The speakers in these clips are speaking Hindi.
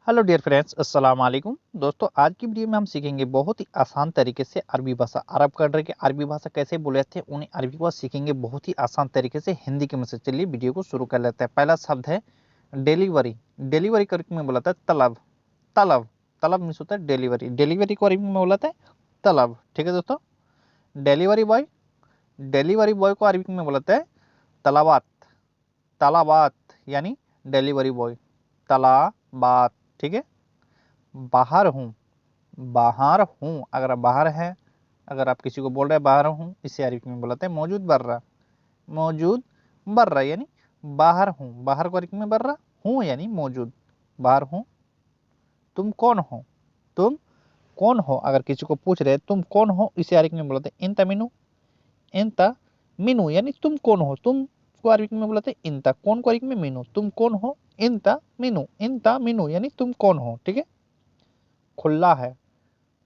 हेलो डियर फ्रेंड्स, अस्सलाम वालेकुम दोस्तों। आज की वीडियो में हम सीखेंगे बहुत ही आसान तरीके से अरबी भाषा। अरब कंट्री की अरबी भाषा कैसे बोले थे उन्हें अरबी को सीखेंगे बहुत ही आसान तरीके से हिंदी के मदद से। चलिए वीडियो को शुरू कर लेते हैं। पहला शब्द है डिलीवरी। डिलीवरी को अरबी में बोला था तलब। तलब तलब मीन्स होता है डिलीवरी। डिलीवरी को अरबी में बोला था तलब। ठीक है दोस्तों। Delivery boy. डिलीवरी बॉय को अरबी में बोला था तलाबात। तलाबात यानी डिलीवरी बॉय। तलाबात। ठीक है। बाहर हूँ। बाहर हूँ अगर आप बाहर है, अगर आप किसी को बोल रहे हैं बाहर हूँ, इसे अरबी में बोलते हैं मौजूद बर्रा। मौजूद बर्रा यानी बाहर हूँ। बाहर को अरबी में बर्रा, हूँ यानी मौजूद। बाहर हूँ। तुम कौन हो। तुम कौन हो अगर किसी को पूछ रहे तुम कौन हो, इसे अरबी में बोलते हैं इंता मिनू। इंता मिनू यानी तुम कौन हो। तुम को अरबी में बोलते हैं इंता, कौन को अरबी में मिनू। तुम कौन हो इंता मिनू। इंता मिनू यानी तुम कौन हो। ठीक है। खुला है।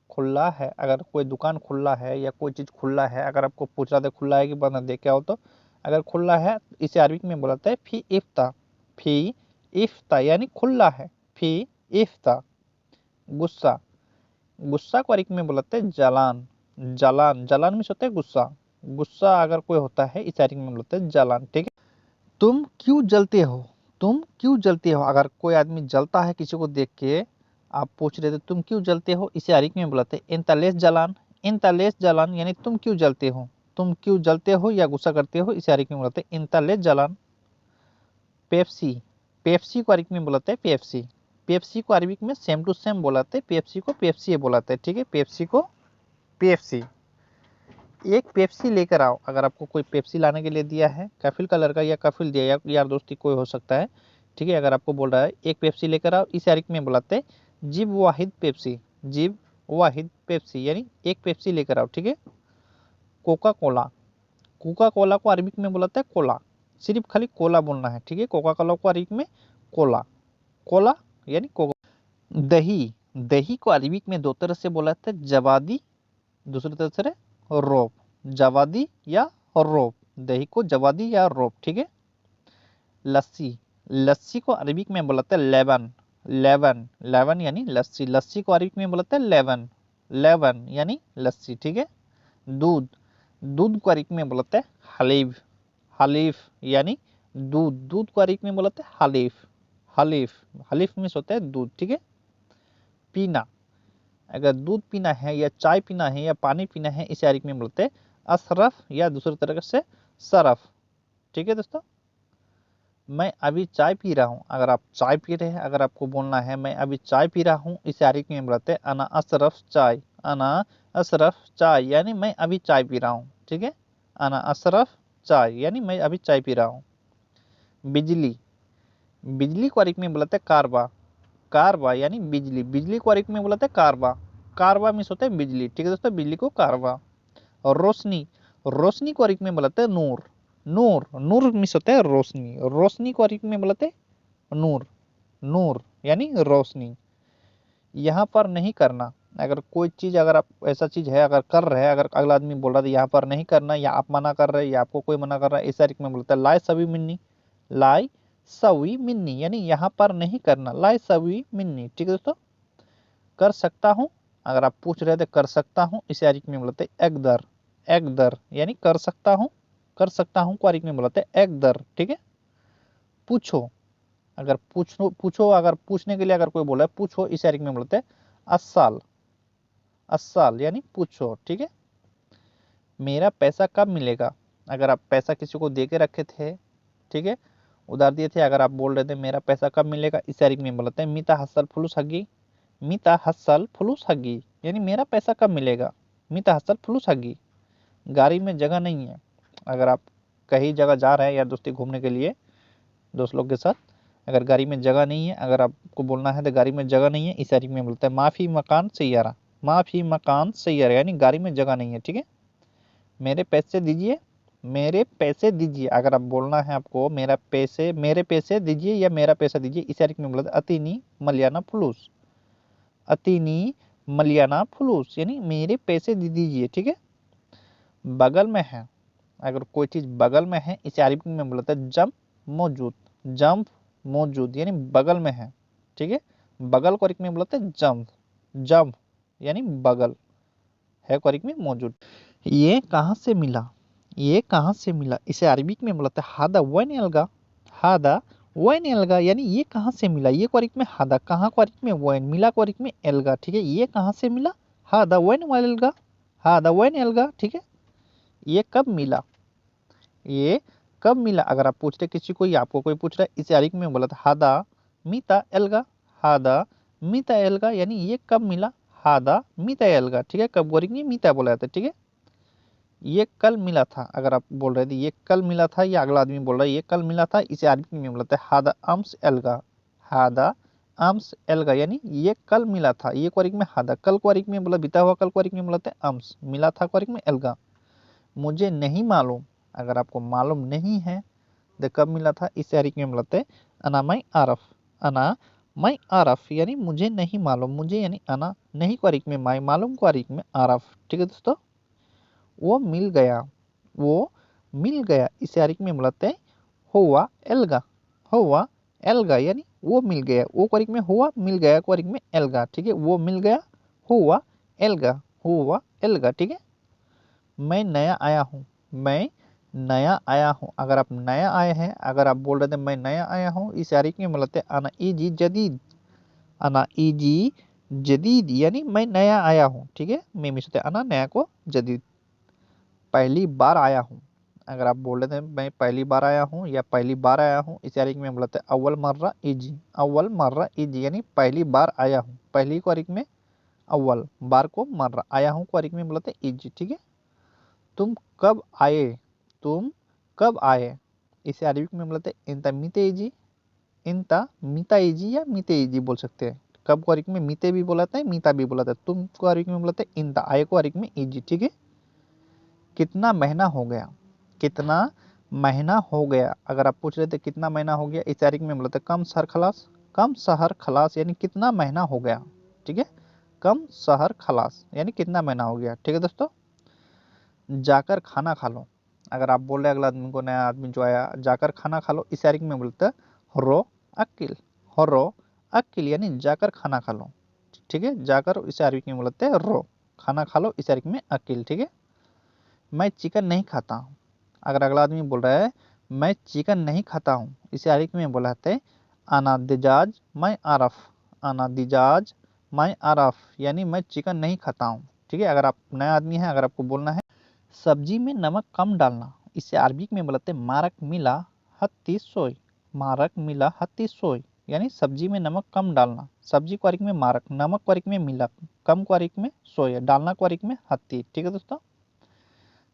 खुला है अगर कोई दुकान खुला है या कोई चीज खुला है, अगर आपको पूछ रहा था खुला है कि बंद है, क्या हो तो अगर खुला है इसे अरबी में बोलते हैं फी इफ्ता। फी इफ्ता यानी खुला है। फी इफ्ता। गुस्सा। गुस्सा को अरबी में बोलते हैं जलान। जलान जलान में होता है गुस्सा। गुस्सा अगर कोई होता है इसे अरबी में बोलते हैं जलान। ठीक है। तुम क्यों जलते हो। तुम क्यों जलते हो अगर कोई आदमी जलता है किसी को देख के, आप पूछ रहे थे तुम क्यों जलते हो, इसे अरबी में बुलाते हैं इंतलेस जलान। इंतलेस जलान यानी तुम क्यों जलते हो। तुम क्यों जलते हो या गुस्सा करते हो, इसे अरबी में बुलाते हैं इंतलेस जलान। पेप्सी। पेप्सी को अरबी में बुलाते हैं पेप्सी। पेप्सी को अरबी में सेम टू सेम बोलाते हैं, पेप्सी को पेप्सी बोलाते हैं। ठीक है। पेप्सी को पेप्सी। एक पेप्सी लेकर आओ अगर आपको कोई पेप्सी लाने के लिए दिया है, कफिल का लड़का या कफिल दिया या यार दोस्ती कोई हो सकता है। ठीक है। अगर आपको बोल रहा है एक पेप्सी लेकर आओ, इस अरबी में बुलाते हैं जिब वाहिद पेप्सी। जिब वाहिद पेप्सी यानी एक पेप्सी लेकर आओ। ठीक है। Coca Cola. कोका कोला को अरबी में बुलाते हैं कोला। सिर्फ खाली कोला बोलना है। ठीक है। कोका कोला को अरबी में कोला। कोला यानी कोका। दही। दही को अरबी में दो तरह से बोलाते हैं, जवादी, दूसरी तरह से रोब। जवादी या रोब। दही को जवादी या रोब। ठीक है। लस्सी। लस्सी को अरबी में बोलते हैं लेबन। लेबन लेबन यानी लस्सी। लस्सी को अरबी में बोलते हैं लेबन। लेबन यानी लस्सी। ठीक है। दूध। दूध को अरबी में बोलते हैं हलीब। हलीफ यानी दूध। दूध को अरबी में बोलते हैं हलीफ। हलीफ। हलीफ में होता है दूध। ठीक है। पीना। अगर दूध पीना है या चाय पीना है या पानी पीना है, इसे अरबी में बोलते हैं अशरफ या दूसरी तरह से सरफ। ठीक है दोस्तों। मैं अभी चाय पी रहा हूँ अगर आप चाय पी रहे हैं, अगर आपको बोलना है मैं अभी चाय पी रहा हूँ, इसे अरबी में बोलते हैं अना अशरफ चाय। अना अशरफ चाय यानी मैं अभी चाय पी रहा हूँ। ठीक है। अना अशरफ चाय यानी मैं अभी चाय पी रहा हूँ। बिजली। बिजली को अरबी में बोलते हैं कारबा। कारबा यानी बिजली। बिजली को अरबी में बोलते हैं कारबा। कारबा मीन्स होता है बिजली। ठीक है दोस्तों। बिजली को कारबा। और रोशनी। रोशनी को अरबी में बोलते हैं नूर। नूर। नूर मीन्स होता है रोशनी। रोशनी को अरबी में बोलते हैं नूर। नूर यानी रोशनी। यहाँ पर नहीं करना। अगर कोई चीज, अगर आप ऐसा चीज है अगर कर रहे हैं, अगर अगला आदमी बोल रहा है यहाँ पर नहीं करना, या आप मना कर रहे हैं या आपको कोई मना कर रहा है, इस अरबी में बोलते हैं लाई सवी मिन्नी। लाई सवी मिन्नी यानी यहाँ पर नहीं करना। लाई सवी मिन्नी। ठीक है दोस्तों। कर सकता हूँ अगर आप पूछ रहे थे कर सकता हूँ, इसे अरबी में बोलते हैं एकदर। एकदर यानी कर सकता हूँ। कर सकता हूँ को अरबी में बोलते हैं एकदर। ठीक है। पूछो। अगर पूछो पूछो अगर पूछने के लिए अगर कोई बोला है पूछो, इसे अरबी में बोलते हैं अस्साल। अस्साल यानी पूछो। ठीक है। मेरा पैसा कब मिलेगा। अगर आप पैसा किसी को दे के रखे थे, ठीक है, उधार दिए थे, अगर आप बोल रहे थे मेरा पैसा कब मिलेगा, इसे अरबी में बोलते हैं मीता हसल फुलूस हगी। मीता हसल फुलूस हगी यानी मेरा पैसा कब मिलेगा। मीता हसल फुलूस हगी। गाड़ी में जगह नहीं है। अगर आप कहीं जगह जा रहे हैं या दोस्ती घूमने के लिए दोस्त लोग के साथ, अगर गाड़ी में जगह नहीं है, अगर आपको बोलना है तो गाड़ी में जगह नहीं है, इस अरबी में बोलते हैं माफी मकान सैयारा। माफी मकान सैयारा यानी गाड़ी में जगह नहीं है। ठीक है। मेरे पैसे दीजिए। मेरे पैसे दीजिए अगर आप बोलना है आपको मेरे पैसे दीजिए या मेरा पैसा दीजिए, इस अरबी में बोलते हैं अतीनी मलियाना फुलूस। अतीनी मलियाना फुलूस यानी मेरे पैसे दे दीजिए। ठीक है। बगल में है। अगर कोई चीज बगल में है, इसे अरबी में बोलते हैं जम मौजूद। जम मौजूद यानी बगल में है। ठीक है। बगल को में बोलते हैं जंब, जंब यानी बगल है को में मौजूद। ये कहाँ से मिला, ये कहाँ से मिला, इसे अरबिक में बोलते हैं हादा वन एल्गा, हादा वन एल्गा यानी ये कहाँ से मिला, ये को में हादा, कहाँ को में वन, मिला को में एल्गा, ठीक है। ये कहाँ से मिला, हादा वन एल्गा, हादा वन एल्गा, ठीक है। ये कब मिला, ये कब मिला, अगर आप पूछ रहे किसी को या आपको कोई पूछ रहा है, इसे अरबिक में बोला था हादा मीता एल्गा, हादा मीता एल्गा यानी ये कब मिला, हादा मीता एल्गा, ठीक है। कब गोरिक ने मीता बोला जाता है, ठीक है। ये कल मिला था, अगर आप बोल रहे थे ये कल मिला था, या अगला आदमी बोल रहा है ये कल मिला था, इसे अरबिक में बोलते हैं हादा अम्स एल्गा, हादा अम्स एल्गा यानी ये कल मिला था, ये क्वारिक में हादा, कल क्वारिक में बोला बीता हुआ कल क्वारिक में बोलते हैं अम्स, मिला था क्वारिक में एल्गा। मुझे नहीं मालूम, अगर आपको मालूम नहीं है तो कब मिला था, इसे अरबिक में बोलते हैं अना मैं आरफ, अना मैं आरफ यानी मुझे नहीं मालूम, मुझे यानी अना, नहीं क्वारिक में मैं, मालूम क्वारिक में आरफ, ठीक है दोस्तों। वो मिल गया, वो मिल गया, इसे अरबिक में बोलते हैं हुआ एल्गा, हुआ एल्गा यानी वो मिल गया, वो क्वारिक में हुआ, मिल गया क्वारिक में एल्गा, ठीक है। वो मिल गया, हुआ एल्गा, हुआ एल्गा, ठीक है। मैं नया आया हूँ, मैं नया आया हूँ, अगर आप नया आए हैं, अगर आप बोल रहे थे मैं नया आया हूँ, इस अरबिक में बोलते हैं अना इजी जदीद, अना इजी जदीद यानी मैं नया आया हूँ, ठीक है। मैं मिलते अना नया को जदीद। पहली बार आया हूँ, अगर आप बोल रहे थे मैं पहली बार आया हूँ या पहली बार आया हूँ, इस अरबिक में बोलते हैं अव्वल मर्रा इजी, अव्वल मर्रा इजी यानी पहली बार आया हूँ, पहली को अरबिक में अव्वल, बार को मर्रा, आया हूँ को अरबिक में बोलते हैं इजी, ठीक है। तुम कब आए, तुम कब आए, इसे अरबिक में बोलते हैं इंता मीते इजी, इंता मीता इजी या मीते इजी बोल सकते हैं। कब को अरबिक में मीते भी बोलाता है, मीता भी बोलाता है। तुम को अरबिक में बोलते हैं इंता, आए को अरबिक में इजी, ठीक है। कितना महीना हो गया, कितना महीना हो गया, अगर आप पूछ रहे थे कितना महीना हो गया, इस तारीख में बोलते कम शहर खलास, कम शहर खलास यानी कितना महीना हो गया, ठीक है। कम शहर खलास यानी कितना महीना हो गया, ठीक है दोस्तों। जाकर खाना खा लो, अगर आप बोल रहे अगला आदमी को, नया आदमी जो आया, जाकर खाना खा लो, इस तारीख में बोलते हर्रो अक्किल, हर्रो अक्किल यानी जाकर खाना खा लो, ठीक है। जाकर इस तारीख में बोलते हैं रो, खाना खा लो, इस तारीख में अक्किल, ठीक है। मैं चिकन नहीं खाता हूँ, अगर अगला आदमी बोल रहा है मैं चिकन नहीं खाता हूँ, इसे अरबिक में बोला है आना दिजाज मैं आरफ, आना दिजाज मैं आरफ यानी मैं चिकन नहीं खाता हूँ, ठीक है। अगर आप नया आदमी है, अगर आपको बोलना है सब्जी में नमक कम डालना, इसे अरबिक में बोलते मारक मिला हत्ती सोई, मारक मिला हत्ती सोई यानी सब्जी में नमक कम डालना, सब्जी को अरबिक में मारक, नमक को अरबिक में मिला, कम को अरबिक में सोई, डालना को अरबिक में हत्ती, ठीक है दोस्तों।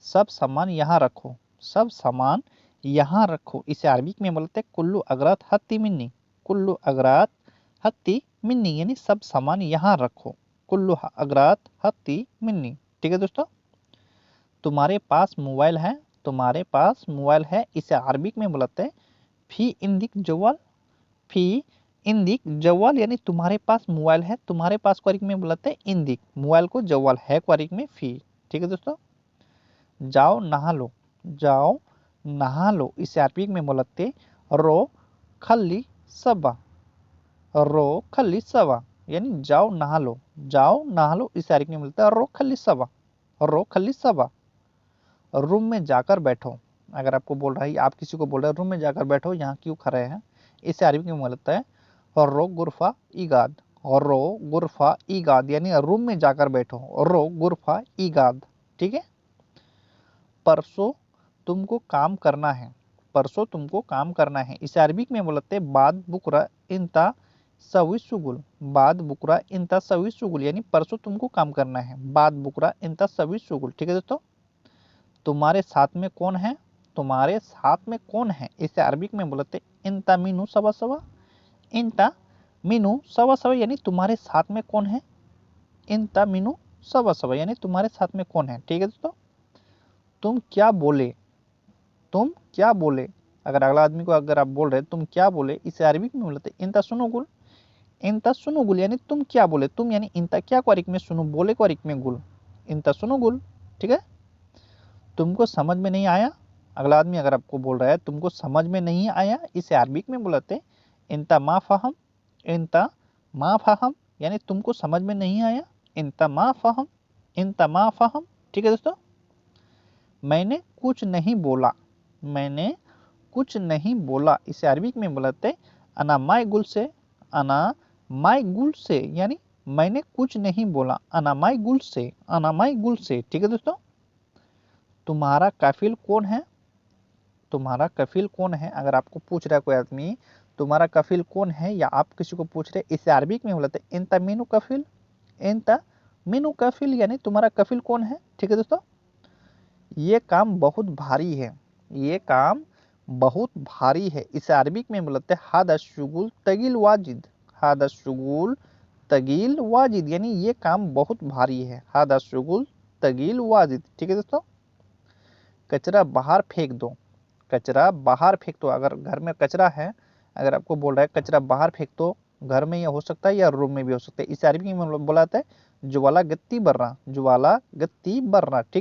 सब सामान यहाँ रखो, सब सामान यहाँ रखो, इसे अरबिक में बोलते हैं कुल्लू अगरात हत्ती मिन्नी, कुल्लू अगरात हत्ती मिन्नी यानी सब सामान यहाँ रखो, कुल्लू अगरात हत्ती मिन्नी, ठीक है दोस्तों। तुम्हारे पास मोबाइल है, तुम्हारे पास मोबाइल है, इसे अरबिक में बोलते हैं फी इंदिक जवाल, फी इंदिक जवाल यानी तुम्हारे पास मोबाइल है, तुम्हारे पास को अरबिक में बोलते हैं इंदिक, मोबाइल को जवाल है को अरबिक में फी, ठीक है दोस्तों। जाओ नहा लो, जाओ नहा लो, इसे अरबिक में बोलते रो खल्ली सबा, रो खल्ली सबा यानी जाओ नहा लो, जाओ नहा लो, इसे अरबिक में बोलते हैं रो खल्ली सबा, रो खल्ली सबा। रूम में जाकर बैठो, अगर आपको बोल रहा है, आप किसी को बोल रहे हैं रूम में जाकर बैठो, यहाँ क्यों खड़े हैं, इसे अरबिक में बोलता है रो गुरफा ईगाद, रो गुरफा ईगाद यानी रूम में जाकर बैठो, रो गुरफा ईगाद, ठीक है। परसों तुमको काम करना है, परसों तुमको काम करना है, इसे अरबिक में बोलते हैं बाद बुकरा इंता सवी सुगुल, बाद बुकरा इंता सवी सुगुल यानी परसों तुमको काम करना है, बाद बुकरा इंता सवी सुगुल, ठीक है दोस्तों। तुम्हारे साथ में कौन है, तुम्हारे साथ में कौन है, इसे अरबिक में बोलते इंता मीनू सवा सवा, इंता मीनू सवा सवा यानी तुम्हारे साथ में कौन है, इंता मीनू सवा सवा यानी तुम्हारे साथ में कौन है, ठीक है दोस्तों। तुम क्या बोले, तुम क्या बोले, अगर अगला आदमी को अगर आप बोल रहे तुम क्या बोले, इसे अरबिक में बोलते इंता सुनुगुल, इंता सुनुगुल यानी तुम क्या बोले, तुम यानी इंता क्या को अरबिक में सुनो, बोले को अरबिक में गुल, इंता सुनुगुल, ठीक है। तुमको समझ में नहीं आया, अगला आदमी अगर आपको बोल रहा है तुमको समझ में नहीं आया, इसे अरबिक में बोलते इंता मा फहम, इंता मा फाहम यानी तुमको समझ में नहीं आया, इंत मा फाहम, इंत मा फाहम। ठीक है दोस्तों, मैंने कुछ नहीं बोला, मैंने कुछ नहीं बोला, इसे अरबिक में बोलते हैं अना माई गुल से, अना माई गुल से यानी मैंने कुछ नहीं बोला, अना माई गुल से, अना माई गुल से। ठीक है दोस्तों, तुम्हारा कफिल कौन है, तुम्हारा कफिल कौन है, अगर आपको पूछ रहा है कोई आदमी तुम्हारा कफिल कौन है या आप किसी को पूछ रहे, इसे अरबिक में बोलते हैं इंता मीनू कफिल, इंता मीनू कफिल यानी तुम्हारा कफिल कौन है। ठीक है दोस्तों, ये काम बहुत भारी है, ये काम बहुत भारी है, इसे अरबिक में बोलते हैं हादा शुगुल तगील वाजिद, हादा शुगुल तगील वाजिद यानी ये काम बहुत भारी है, हादा शुगुल तगील वाजिद। ठीक है दोस्तों, कचरा बाहर फेंक दो, कचरा बाहर फेंक दो, अगर घर में कचरा है, अगर आपको बोल रहा है कचरा बाहर फेंक दो, घर में ये हो सकता है या रूम में भी हो सकता है, इसे अरबी में बोला जाता है ज्वाला गत्ती बर्रा, ज्वाला गत्ती बर्रा। ठीक है।